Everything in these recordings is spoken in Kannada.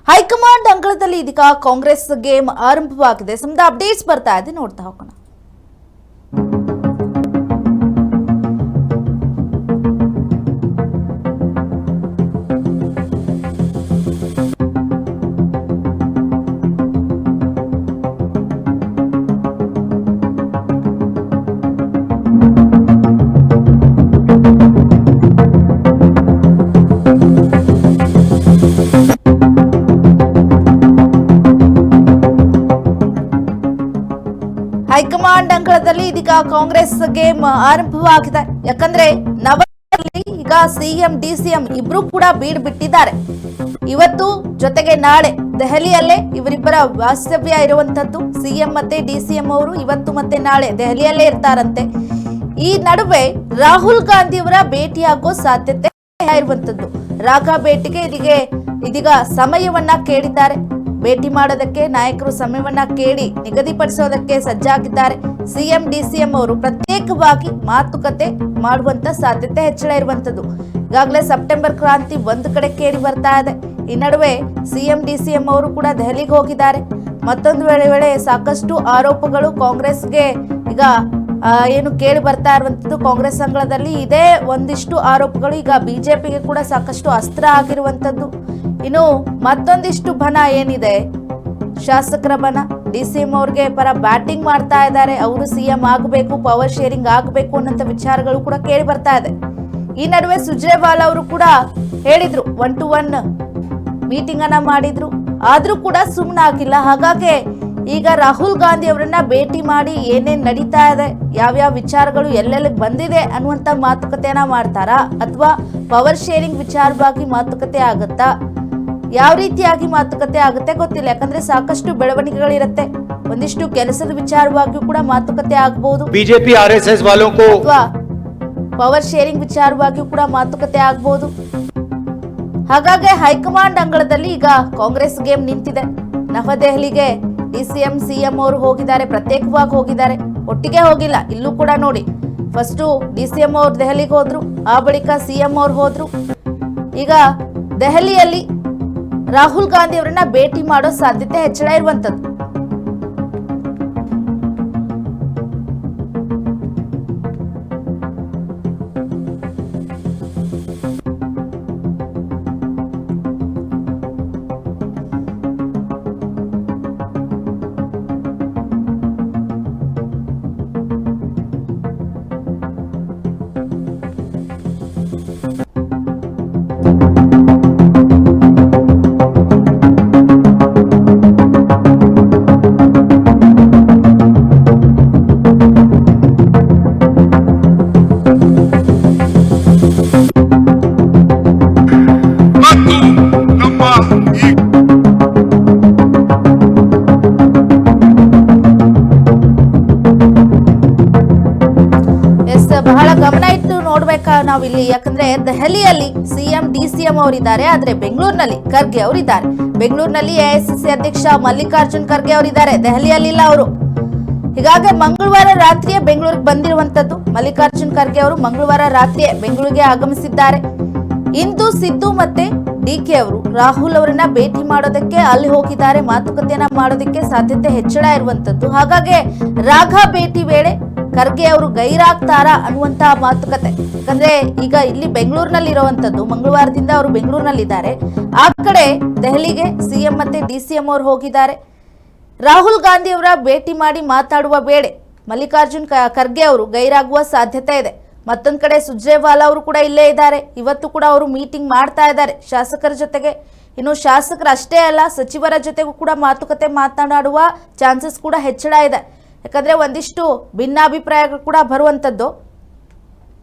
ಹೈಕಮಾಂಡ್ ಅಂಗಳದಲ್ಲಿ ಇದೀಗ ಕಾಂಗ್ರೆಸ್ ಗೇಮ್ ಆರಂಭವಾಗಿದೆ. ಸಂಬಂಧ ಅಪ್ಡೇಟ್ಸ್ ಬರ್ತಾ ಇದೆ, ನೋಡ್ತಾ ಹೋಗೋಣ. ಹೈಕಮಾಂಡ್ ಅಂಗಳದಲ್ಲಿ ಇದೀಗ ಕಾಂಗ್ರೆಸ್ ಗೇಮ್ ಆರಂಭವಾಗಿದೆ. ಯಾಕಂದ್ರೆ ನವದೆಹಲಿಯಲ್ಲಿ ಈಗ ಸಿಎಂ ಡಿಸಿಎಂ ಇಬ್ರು ಕೂಡ ಬೀಡ್ ಬಿಟ್ಟಿದ್ದಾರೆ. ಇವತ್ತು ಜೊತೆಗೆ ನಾಳೆ ದೆಹಲಿಯಲ್ಲೇ ಇವರಿಬ್ಬರ ವಾಸ್ತವ್ಯ ಇರುವಂತದ್ದು. ಸಿಎಂ ಮತ್ತೆ ಡಿಸಿಎಂ ಅವರು ಇವತ್ತು ಮತ್ತೆ ನಾಳೆ ದೆಹಲಿಯಲ್ಲೇ ಇರ್ತಾರಂತೆ. ಈ ನಡುವೆ ರಾಹುಲ್ ಗಾಂಧಿ ಅವರ ಭೇಟಿಯಾಗೋ ಸಾಧ್ಯತೆ ಇರುವಂತದ್ದು. ರಾಘಾ ಭೇಟಿಗೆ ಇದೀಗ ಸಮಯವನ್ನ ಕೇಳಿದ್ದಾರೆ. ಭೇಟಿ ಮಾಡೋದಕ್ಕೆ ನಾಯಕರು ಸಮಯವನ್ನ ಕೇಳಿ ನಿಗದಿಪಡಿಸೋದಕ್ಕೆ ಸಜ್ಜಾಗಿದ್ದಾರೆ. ಸಿಎಂ ಡಿಸಿಎಂ ಅವರು ಪ್ರತ್ಯೇಕವಾಗಿ ಮಾತುಕತೆ ಮಾಡುವಂತ ಸಾಧ್ಯತೆ ಹೆಚ್ಚಳ ಇರುವಂತದ್ದು. ಈಗಾಗಲೇ ಸೆಪ್ಟೆಂಬರ್ ಕ್ರಾಂತಿ ಒಂದು ಕಡೆ ಕೇಳಿ ಬರ್ತಾ ಇದೆ. ಈ ನಡುವೆ ಸಿಎಂ ಡಿಸಿಎಂ ಅವರು ಕೂಡ ದೆಹಲಿಗೆ ಹೋಗಿದ್ದಾರೆ. ಮತ್ತೊಂದು ವೇಳೆ ಸಾಕಷ್ಟು ಆರೋಪಗಳು ಕಾಂಗ್ರೆಸ್ಗೆ ಈಗ ಏನು ಕೇಳಿ ಬರ್ತಾ ಇರುವಂತದ್ದು. ಕಾಂಗ್ರೆಸ್ ಅಂಗಳದಲ್ಲಿ ಇದೇ ಒಂದಿಷ್ಟು ಆರೋಪಗಳು ಈಗ ಬಿಜೆಪಿಗೆ ಕೂಡ ಸಾಕಷ್ಟು ಅಸ್ತ್ರ ಆಗಿರುವಂತದ್ದು. ಇನ್ನು ಮತ್ತೊಂದಿಷ್ಟು ಬಣ ಏನಿದೆ, ಶಾಸಕರ ಬಣ ಡಿಸಿಎಂ ಅವ್ರಿಗೆ ಪರ ಬ್ಯಾಟಿಂಗ್ ಮಾಡ್ತಾ ಇದ್ದಾರೆ. ಅವರು ಸಿಎಂ ಆಗಬೇಕು, ಪವರ್ ಶೇರಿಂಗ್ ಆಗಬೇಕು ಅನ್ನೋಂಥ ವಿಚಾರಗಳು ಕೂಡ ಕೇಳಿ ಬರ್ತಾ ಇದೆ. ಈ ನಡುವೆ ಸುರ್ಜೇವಾಲಾ ಅವರು ಕೂಡ ಹೇಳಿದ್ರು, 1-to-1 ಮೀಟಿಂಗ್ ಅನ್ನ ಮಾಡಿದ್ರು. ಆದ್ರೂ ಕೂಡ ಸುಮ್ಮನಾಗಿಲ್ಲ. ಹಾಗಾಗಿ ಈಗ ರಾಹುಲ್ ಗಾಂಧಿ ಅವರನ್ನ ಭೇಟಿ ಮಾಡಿ ಏನೇನ್ ನಡೀತಾ ಇದೆ, ಯಾವ್ಯಾವ ವಿಚಾರಗಳು ಎಲ್ಲೆಲ್ಲಿ ಬಂದಿದೆ ಅನ್ನುವಂತ ಮಾತುಕತೆಯನ್ನ ಮಾಡ್ತಾರಾ, ಅಥವಾ ಪವರ್ ಶೇರಿಂಗ್ ವಿಚಾರವಾಗಿ ಮಾತುಕತೆ ಆಗತ್ತಾ, ಯಾವ ರೀತಿಯಾಗಿ ಮಾತುಕತೆ ಆಗುತ್ತೆ ಗೊತ್ತಿಲ್ಲ. ಯಾಕಂದ್ರೆ ಸಾಕಷ್ಟು ಬೆಳವಣಿಗೆಗಳಿರುತ್ತೆ. ಒಂದಿಷ್ಟು ಕೆಲಸದ ವಿಚಾರವಾಗಿಯೂ ಕೂಡ ಮಾತುಕತೆ ಆಗಬಹುದು. ಬಿಜೆಪಿ ಆರ್ಎಸ್ಎಸ್ ವಾಲೋ ಕೋ ಅಥವಾ ಪವರ್ ಶೇರಿಂಗ್ ವಿಚಾರವಾಗಿಯೂ ಕೂಡ ಮಾತುಕತೆ ಆಗಬಹುದು. ಹಾಗಾಗಿ ಹೈಕಮಾಂಡ್ ಅಂಗಳದಲ್ಲಿ ಈಗ ಕಾಂಗ್ರೆಸ್ ಗೇಮ್ ನಿಂತಿದೆ. ನವದೆಹಲಿಗೆ ಡಿಸಿಎಂ ಸಿಎಂ ಅವರು ಹೋಗಿದ್ದಾರೆ, ಪ್ರತ್ಯೇಕವಾಗಿ ಹೋಗಿದ್ದಾರೆ, ಒಟ್ಟಿಗೆ ಹೋಗಿಲ್ಲ. ಇಲ್ಲೂ ಕೂಡ ನೋಡಿ, ಫಸ್ಟ್ ಡಿಸಿಎಂ ಅವರು ದೆಹಲಿಗೆ ಹೋದ್ರು, ಆ ಬಳಿಕ ಸಿಎಂ ಅವರು ಹೋದ್ರು. ಈಗ ದೆಹಲಿಯಲ್ಲಿ ರಾಹುಲ್ ಗಾಂಧಿ ಅವರನ್ನ ಭೇಟಿ ಮಾಡೋ ಸಾಧ್ಯತೆ ಹೆಚ್ಚಳ ಇರುವಂತದ್ದು. ಬಹಳ ಗಮನ ಇಟ್ಟು ನೋಡ್ಬೇಕಾ ನಾವಿಲ್ಲಿ. ಯಾಕಂದ್ರೆ ದೆಹಲಿಯಲ್ಲಿ ಸಿಎಂ ಡಿಸಿಎಂ ಅವರಿದ್ದಾರೆ, ಆದ್ರೆ ಬೆಂಗಳೂರಿನಲ್ಲಿ ಖರ್ಗೆ ಅವರಿದ್ದಾರೆ. ಬೆಂಗಳೂರಿನಲ್ಲಿ ಎಐಸಿಸಿ ಅಧ್ಯಕ್ಷ ಮಲ್ಲಿಕಾರ್ಜುನ್ ಖರ್ಗೆ ಅವರಿದ್ದಾರೆ, ದೆಹಲಿಯಲ್ಲಿ ಇಲ್ಲ ಅವರು. ಹೀಗಾಗಿ ಮಂಗಳವಾರ ರಾತ್ರಿಯೇ ಬೆಂಗಳೂರಿಗೆ ಬಂದಿರುವಂತದ್ದು. ಮಲ್ಲಿಕಾರ್ಜುನ್ ಖರ್ಗೆ ಅವರು ಮಂಗಳವಾರ ರಾತ್ರಿಯೇ ಬೆಂಗಳೂರಿಗೆ ಆಗಮಿಸಿದ್ದಾರೆ. ಇಂದು ಸಿದ್ದು ಮತ್ತೆ ಡಿಕೆ ಅವರು ರಾಹುಲ್ ಅವರನ್ನ ಭೇಟಿ ಮಾಡೋದಕ್ಕೆ ಅಲ್ಲಿ ಹೋಗಿದ್ದಾರೆ. ಮಾತುಕತೆಯನ್ನ ಮಾಡೋದಕ್ಕೆ ಸಾಧ್ಯತೆ ಹೆಚ್ಚಳ ಇರುವಂತದ್ದು. ಹಾಗಾಗಿ ರಾಘಾ ಭೇಟಿ ವೇಳೆ ಖರ್ಗೆ ಅವರು ಗೈರಾಗ್ತಾರಾ ಅನ್ನುವಂತಹ ಮಾತುಕತೆ. ಯಾಕಂದ್ರೆ ಈಗ ಇಲ್ಲಿ ಬೆಂಗಳೂರಿನಲ್ಲಿ ಇರುವಂತದ್ದು, ಮಂಗಳವಾರದಿಂದ ಅವರು ಬೆಂಗಳೂರಿನಲ್ಲಿದ್ದಾರೆ. ಆ ಕಡೆ ದೆಹಲಿಗೆ ಸಿಎಂ ಮತ್ತೆ ಡಿಸಿಎಂ ಅವರು ಹೋಗಿದ್ದಾರೆ. ರಾಹುಲ್ ಗಾಂಧಿ ಅವರ ಭೇಟಿ ಮಾಡಿ ಮಾತಾಡುವ ವೇಳೆ ಮಲ್ಲಿಕಾರ್ಜುನ್ ಖರ್ಗೆ ಅವರು ಗೈರಾಗುವ ಸಾಧ್ಯತೆ ಇದೆ. ಮತ್ತೊಂದು ಕಡೆ ಸುರ್ಜೇವಾಲಾ ಅವರು ಕೂಡ ಇಲ್ಲೇ ಇದ್ದಾರೆ. ಇವತ್ತು ಕೂಡ ಅವರು ಮೀಟಿಂಗ್ ಮಾಡ್ತಾ ಇದ್ದಾರೆ ಶಾಸಕರ ಜೊತೆಗೆ. ಇನ್ನು ಶಾಸಕರು ಅಷ್ಟೇ ಅಲ್ಲ, ಸಚಿವರ ಜೊತೆಗೂ ಕೂಡ ಮಾತುಕತೆ ಮಾತನಾಡುವ ಚಾನ್ಸಸ್ ಕೂಡ ಹೆಚ್ಚಳ ಇದೆ. ಯಾಕಂದ್ರೆ ಒಂದಿಷ್ಟು ಭಿನ್ನಾಭಿಪ್ರಾಯಗಳು ಕೂಡ ಬರುವಂತದ್ದು.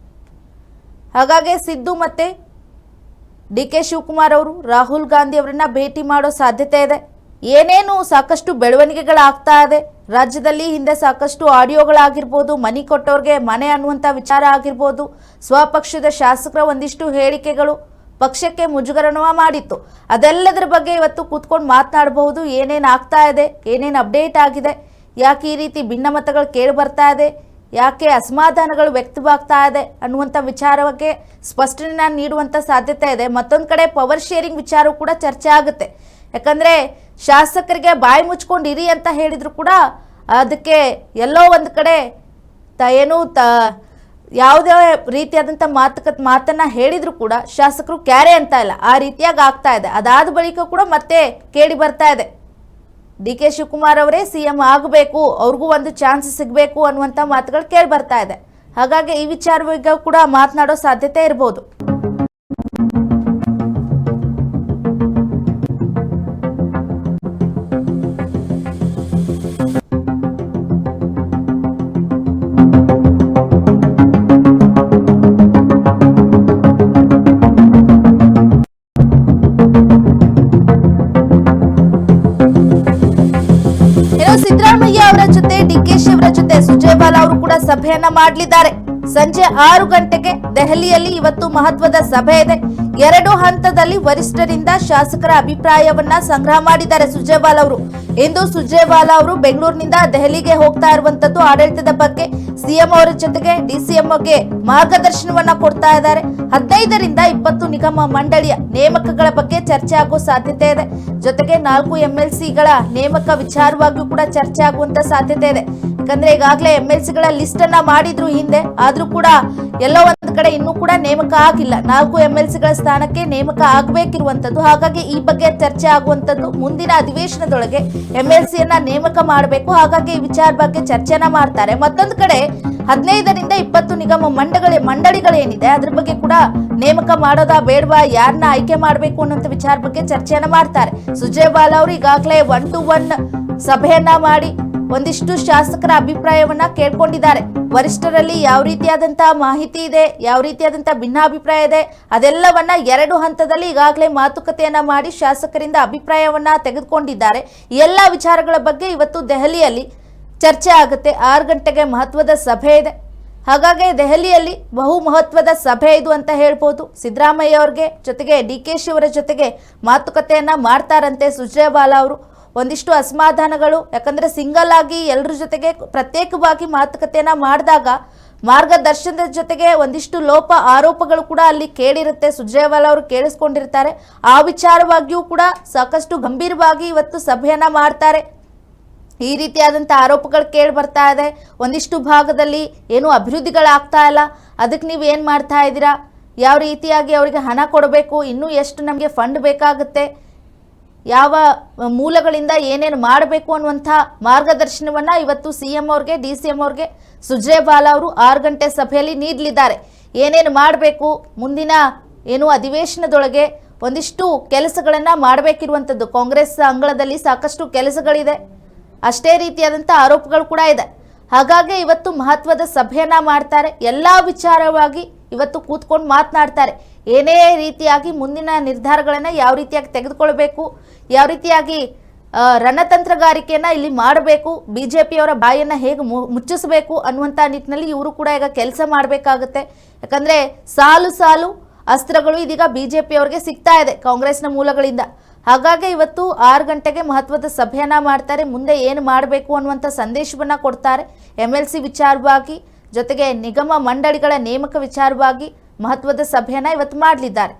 ಹಾಗಾಗಿ ಸಿದ್ದು ಮತ್ತೆ ಡಿಕೆ ಶಿವಕುಮಾರ್ ಅವರು ರಾಹುಲ್ ಗಾಂಧಿ ಅವರನ್ನ ಭೇಟಿ ಮಾಡೋ ಸಾಧ್ಯತೆ ಇದೆ. ಏನೇನು ಸಾಕಷ್ಟು ಬೆಳವಣಿಗೆಗಳಾಗ್ತಾ ಇದೆ ರಾಜ್ಯದಲ್ಲಿ. ಹಿಂದೆ ಸಾಕಷ್ಟು ಆಡಿಯೋಗಳಾಗಿರ್ಬೋದು, ಮನಿ ಕೊಟ್ಟವ್ರಿಗೆ ಮನೆ ಅನ್ನುವಂಥ ವಿಚಾರ ಆಗಿರ್ಬೋದು, ಸ್ವಪಕ್ಷದ ಶಾಸಕರ ಒಂದಿಷ್ಟು ಹೇಳಿಕೆಗಳು ಪಕ್ಷಕ್ಕೆ ಮುಜುಗರಣ ಮಾಡಿತ್ತು. ಅದೆಲ್ಲದರ ಬಗ್ಗೆ ಇವತ್ತು ಕೂತ್ಕೊಂಡು ಮಾತನಾಡಬಹುದು. ಏನೇನು ಆಗ್ತಾ ಇದೆ, ಏನೇನು ಅಪ್ಡೇಟ್ ಆಗಿದೆ, ಯಾಕೆ ಈ ರೀತಿ ಭಿನ್ನಮತಗಳು ಕೇಳಿ ಬರ್ತಾ ಇದೆ, ಯಾಕೆ ಅಸಮಾಧಾನಗಳು ವ್ಯಕ್ತವಾಗ್ತಾ ಇದೆ ಅನ್ನುವಂಥ ವಿಚಾರಕ್ಕೆ ಸ್ಪಷ್ಟನೆ ನೀಡುವಂಥ ಸಾಧ್ಯತೆ ಇದೆ. ಮತ್ತೊಂದು ಕಡೆ ಪವರ್ ಶೇರಿಂಗ್ ವಿಚಾರ ಕೂಡ ಚರ್ಚೆ ಆಗುತ್ತೆ. ಯಾಕಂದ್ರೆ ಶಾಸಕರಿಗೆ ಬಾಯಿ ಮುಚ್ಕೊಂಡು ಇರಿ ಅಂತ ಹೇಳಿದ್ರು ಕೂಡ ಅದಕ್ಕೆ ಎಲ್ಲೋ ಒಂದು ಕಡೆ ಯಾವುದೇ ರೀತಿಯಾದಂಥ ಮಾತನ್ನ ಹೇಳಿದ್ರು ಕೂಡ ಶಾಸಕರು ಕ್ಯಾರೆ ಅಂತ ಇಲ್ಲ, ಆ ರೀತಿಯಾಗಿ ಆಗ್ತಾ ಇದೆ. ಅದಾದ ಬಳಿಕ ಕೂಡ ಮತ್ತೆ ಕೇಳಿ ಬರ್ತಾ ಇದೆ, ಡಿ ಕೆ ಶಿವಕುಮಾರ್ ಅವರೇ ಸಿಎಂ ಆಗಬೇಕು, ಅವ್ರಿಗೂ ಒಂದು ಚಾನ್ಸ್ ಸಿಗಬೇಕು ಅನ್ನುವಂಥ ಮಾತುಗಳು ಕೇಳಿ ಬರ್ತಾ ಇದೆ. ಹಾಗಾಗಿ ಈ ವಿಚಾರವಾಗಿ ಕೂಡ ಮಾತನಾಡೋ ಸಾಧ್ಯತೆ ಇರಬಹುದು. ಸಿದ್ದರಾಮಯ್ಯ ಅವರ ಜೊತೆ ಡಿಕೆಶಿ ಅವರ ಜೊತೆ ಸುರ್ಜೇವಾಲಾ ಅವರು ಕೂಡ ಸಭೆಯನ್ನ ಮಾಡಲಿದ್ದಾರೆ. ಸಂಜೆ 6 ಗಂಟೆಗೆ ದೆಹಲಿಯಲ್ಲಿ ಇವತ್ತು ಮಹತ್ವದ ಸಭೆ ಇದೆ. 2 ಹಂತದಲ್ಲಿ ವರಿಷ್ಠರಿಂದ ಶಾಸಕರ ಅಭಿಪ್ರಾಯವನ್ನ ಸಂಗ್ರಹ ಮಾಡಿದ್ದಾರೆ ಸುರ್ಜೇವಾಲಾ ಅವರು. ಇಂದು ಸುರ್ಜೇವಾಲಾ ಅವರು ಬೆಂಗಳೂರಿನಿಂದ ದೆಹಲಿಗೆ ಹೋಗ್ತಾ ಇರುವಂತದ್ದು ಆಡಳಿತದ ಬಗ್ಗೆ ಸಿಎಂ ಅವರ ಜೊತೆಗೆ ಡಿಸಿಎಂಗೆ ಮಾರ್ಗದರ್ಶನವನ್ನ ಕೊಡ್ತಾ ಇದ್ದಾರೆ. 15ರಿಂದ 20 ನಿಗಮ ಮಂಡಳಿಯ ನೇಮಕಗಳ ಬಗ್ಗೆ ಚರ್ಚೆ ಆಗೋ ಸಾಧ್ಯತೆ ಇದೆ. ಜೊತೆಗೆ 4 MLCಗಳ ನೇಮಕ ವಿಚಾರವಾಗಿಯೂ ಕೂಡ ಚರ್ಚೆ ಆಗುವಂತ ಸಾಧ್ಯತೆ ಇದೆ. ಯಾಕಂದ್ರೆ ಈಗಾಗಲೇ MLCಗಳ ಲಿಸ್ಟ್ ಅನ್ನ ಮಾಡಿದ್ರು ಹಿಂದೆ, ಆದ್ರೂ ಕೂಡ ಎಲ್ಲೋ ಒಂದ್ ಕಡೆ ಇನ್ನೂ ಕೂಡ ನೇಮಕ ಆಗಿಲ್ಲ. 4 MLCಗಳ ಸ್ಥಾನಕ್ಕೆ ನೇಮಕ ಆಗಬೇಕಿರುವಂತದ್ದು. ಹಾಗಾಗಿ ಈ ಬಗ್ಗೆ ಚರ್ಚೆ ಆಗುವಂತದ್ದು. ಮುಂದಿನ ಅಧಿವೇಶನದೊಳಗೆ MLCಯನ್ನ ನೇಮಕ ಮಾಡಬೇಕು. ಹಾಗಾಗಿ ಈ ವಿಚಾರ ಬಗ್ಗೆ ಚರ್ಚೆನ ಮಾಡ್ತಾರೆ. ಮತ್ತೊಂದು ಕಡೆ 15ರಿಂದ 20 ನಿಗಮ ಮಂಡಳಿಗಳೇನಿದೆ ಅದ್ರ ಬಗ್ಗೆ ಕೂಡ ನೇಮಕ ಮಾಡೋದಾ ಬೇಡವಾ, ಯಾರನ್ನ ಆಯ್ಕೆ ಮಾಡಬೇಕು ಅನ್ನೋಂಥ ವಿಚಾರ ಬಗ್ಗೆ ಚರ್ಚೆಯನ್ನ ಮಾಡ್ತಾರೆ. ಸುರ್ಜೇವಾಲಾ ಅವರು ಈಗಾಗಲೇ 1-to-1 ಸಭೆಯನ್ನ ಮಾಡಿ ಒಂದಿಷ್ಟು ಶಾಸಕರ ಅಭಿಪ್ರಾಯವನ್ನ ಕೇಳ್ಕೊಂಡಿದ್ದಾರೆ. ವರಿಷ್ಠರಲ್ಲಿ ಯಾವ ರೀತಿಯಾದಂತಹ ಮಾಹಿತಿ ಇದೆ, ಯಾವ ರೀತಿಯಾದಂತಹ ಭಿನ್ನಾಭಿಪ್ರಾಯ ಇದೆ, ಅದೆಲ್ಲವನ್ನ 2 ಹಂತದಲ್ಲಿ ಈಗಾಗಲೇ ಮಾತುಕತೆಯನ್ನ ಮಾಡಿ ಶಾಸಕರಿಂದ ಅಭಿಪ್ರಾಯವನ್ನ ತೆಗೆದುಕೊಂಡಿದ್ದಾರೆ. ಎಲ್ಲ ವಿಚಾರಗಳ ಬಗ್ಗೆ ಇವತ್ತು ದೆಹಲಿಯಲ್ಲಿ ಚರ್ಚೆ ಆಗುತ್ತೆ. 6 ಗಂಟೆಗೆ ಮಹತ್ವದ ಸಭೆ ಇದೆ. ಹಾಗಾಗಿ ದೆಹಲಿಯಲ್ಲಿ ಬಹು ಮಹತ್ವದ ಸಭೆ ಇದು ಅಂತ ಹೇಳ್ಬೋದು. ಸಿದ್ದರಾಮಯ್ಯ ಅವ್ರಿಗೆ ಜೊತೆಗೆ ಡಿಕೆಶಿ ಅವರ ಜೊತೆಗೆ ಮಾತುಕತೆಯನ್ನ ಮಾಡ್ತಾರಂತೆ ಸುರ್ಜೇವಾಲಾ ಅವರು. ಒಂದಿಷ್ಟು ಅಸಮಾಧಾನಗಳು, ಯಾಕಂದ್ರೆ ಸಿಂಗಲ್ ಆಗಿ ಎಲ್ಲರ ಜೊತೆಗೆ ಪ್ರತ್ಯೇಕವಾಗಿ ಮಾತುಕತೆಯನ್ನ ಮಾಡಿದಾಗ ಮಾರ್ಗದರ್ಶನದ ಜೊತೆಗೆ ಒಂದಿಷ್ಟು ಆರೋಪಗಳು ಕೂಡ ಅಲ್ಲಿ ಕೇಳಿರುತ್ತೆ. ಸುರ್ಜೇವಾಲಾ ಅವರು ಕೇಳಿಸ್ಕೊಂಡಿರ್ತಾರೆ. ಆ ವಿಚಾರವಾಗಿಯೂ ಕೂಡ ಸಾಕಷ್ಟು ಗಂಭೀರವಾಗಿ ಇವತ್ತು ಸಭೆಯನ್ನ ಮಾಡ್ತಾರೆ. ಈ ರೀತಿಯಾದಂಥ ಆರೋಪಗಳು ಕೇಳಿ ಬರ್ತಾ ಇದೆ. ಒಂದಿಷ್ಟು ಭಾಗದಲ್ಲಿ ಏನು ಅಭಿವೃದ್ಧಿಗಳಾಗ್ತಾ ಇಲ್ಲ, ಅದಕ್ಕೆ ನೀವು ಏನು ಮಾಡ್ತಾ ಇದ್ದೀರಾ, ಯಾವ ರೀತಿಯಾಗಿ ಅವರಿಗೆ ಹಣ ಕೊಡಬೇಕು, ಇನ್ನೂ ಎಷ್ಟು ನಮಗೆ ಫಂಡ್ ಬೇಕಾಗುತ್ತೆ, ಯಾವ ಮೂಲಗಳಿಂದ ಏನೇನು ಮಾಡಬೇಕು ಅನ್ನುವಂಥ ಮಾರ್ಗದರ್ಶನವನ್ನು ಇವತ್ತು CM ಅವ್ರಿಗೆ DCM ಅವ್ರಿಗೆ ಸುರ್ಜೇವಾಲಾ ಅವರು 6 ಗಂಟೆ ಸಭೆಯಲ್ಲಿ ನೀಡಲಿದ್ದಾರೆ. ಏನೇನು ಮಾಡಬೇಕು, ಮುಂದಿನ ಏನು ಅಧಿವೇಶನದೊಳಗೆ ಒಂದಿಷ್ಟು ಕೆಲಸಗಳನ್ನು ಮಾಡಬೇಕಿರುವಂಥದ್ದು. ಕಾಂಗ್ರೆಸ್ ಅಂಗಳದಲ್ಲಿ ಸಾಕಷ್ಟು ಕೆಲಸಗಳಿದೆ, ಅಷ್ಟೇ ರೀತಿಯಾದಂಥ ಆರೋಪಗಳು ಕೂಡ ಇದೆ. ಹಾಗಾಗಿ ಇವತ್ತು ಮಹತ್ವದ ಸಭೆಯನ್ನ ಮಾಡ್ತಾರೆ. ಎಲ್ಲ ವಿಚಾರವಾಗಿ ಇವತ್ತು ಕೂತ್ಕೊಂಡು ಮಾತನಾಡ್ತಾರೆ. ಏನೇ ರೀತಿಯಾಗಿ ಮುಂದಿನ ನಿರ್ಧಾರಗಳನ್ನು ಯಾವ ರೀತಿಯಾಗಿ ತೆಗೆದುಕೊಳ್ಬೇಕು, ಯಾವ ರೀತಿಯಾಗಿ ರಣತಂತ್ರಗಾರಿಕೆಯನ್ನು ಇಲ್ಲಿ ಮಾಡಬೇಕು, BJPಯವರ ಬಾಯನ್ನು ಹೇಗೆ ಮುಚ್ಚಿಸಬೇಕು ಅನ್ನುವಂಥ ನಿಟ್ಟಿನಲ್ಲಿ ಇವರು ಕೂಡ ಈಗ ಕೆಲಸ ಮಾಡಬೇಕಾಗುತ್ತೆ. ಯಾಕಂದರೆ ಸಾಲು ಸಾಲು ಅಸ್ತ್ರಗಳು ಇದೀಗ BJPಯವರಿಗೆ ಸಿಗ್ತಾ ಇದೆ ಕಾಂಗ್ರೆಸ್ನ ಮೂಲಗಳಿಂದ. ಹಾಗಾಗಿ ಇವತ್ತು 6 ಗಂಟೆಗೆ ಮಹತ್ವದ ಸಭೆಯನ್ನ ಮಾಡ್ತಾರೆ. ಮುಂದೆ ಏನು ಮಾಡಬೇಕು ಅನ್ನುವಂಥ ಸಂದೇಶವನ್ನ ಕೊಡ್ತಾರೆ. MLC ವಿಚಾರವಾಗಿ ಜೊತೆಗೆ ನಿಗಮ ಮಂಡಳಿಗಳ ನೇಮಕ ವಿಚಾರವಾಗಿ ಮಹತ್ವದ ಸಭೆಯನ್ನ ಇವತ್ತು ಮಾಡಲಿದ್ದಾರೆ.